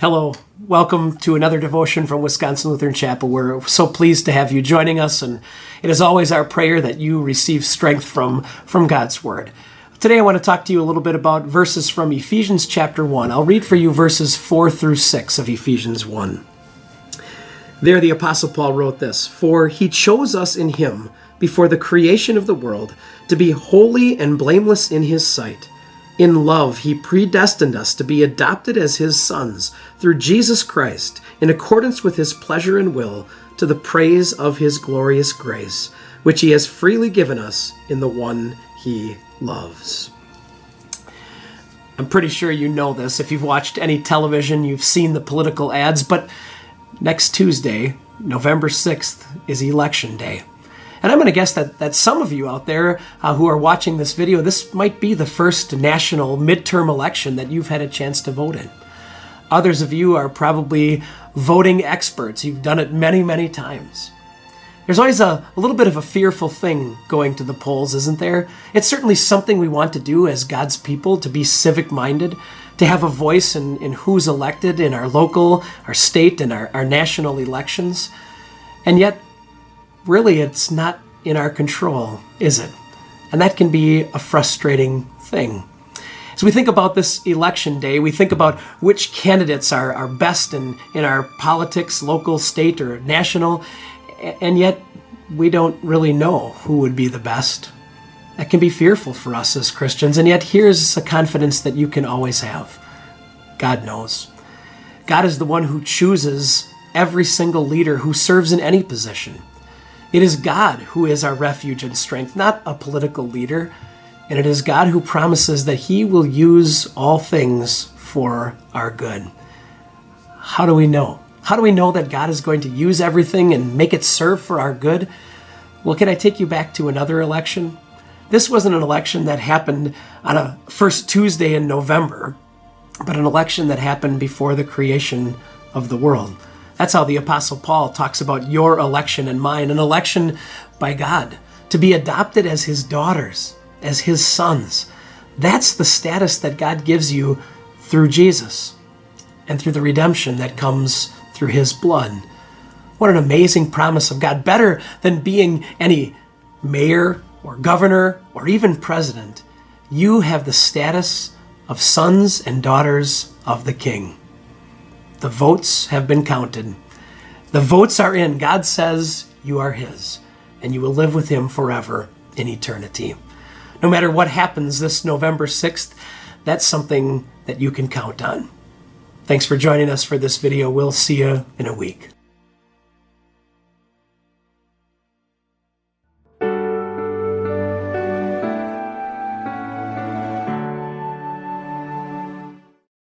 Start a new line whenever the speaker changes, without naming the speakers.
Hello, welcome to another devotion from Wisconsin Lutheran Chapel. We're so pleased to have you joining us, and it is always our prayer that you receive strength from God's Word. Today I want to talk to you a little bit about verses from Ephesians chapter 1. I'll read for you verses 4 through 6 of Ephesians 1. There the Apostle Paul wrote this, "For he chose us in him before the creation of the world to be holy and blameless in his sight. In love, he predestined us to be adopted as his sons through Jesus Christ, in accordance with his pleasure and will, to the praise of his glorious grace, which he has freely given us in the one he loves." I'm pretty sure you know this. If you've watched any television, you've seen the political ads, but next Tuesday, November 6th, is Election Day. And I'm going to guess that some of you out there who are watching this video, this might be the first national midterm election that you've had a chance to vote in. Others of you are probably voting experts. You've done it many, many times. There's always a little bit of a fearful thing going to the polls, isn't there? It's certainly something we want to do as God's people, to be civic-minded, to have a voice in who's elected in our local, our state, and our national elections. And yet, really, it's not in our control, is it? And that can be a frustrating thing. As we think about this election day, we think about which candidates are best in our politics, local, state, or national, and yet we don't really know who would be the best. That can be fearful for us as Christians, and yet here's a confidence that you can always have. God knows. God is the one who chooses every single leader who serves in any position. It is God who is our refuge and strength, not a political leader. And it is God who promises that he will use all things for our good. How do we know? How do we know that God is going to use everything and make it serve for our good? Well, can I take you back to another election? This wasn't an election that happened on a first Tuesday in November, but an election that happened before the creation of the world. That's how the Apostle Paul talks about your election and mine, an election by God, to be adopted as his daughters, as his sons. That's the status that God gives you through Jesus and through the redemption that comes through his blood. What an amazing promise of God, better than being any mayor or governor or even president. You have the status of sons and daughters of the King. The votes have been counted. The votes are in. God says you are his, and you will live with him forever in eternity. No matter what happens this November 6th, that's something that you can count on. Thanks for joining us for this video. We'll see you in a week.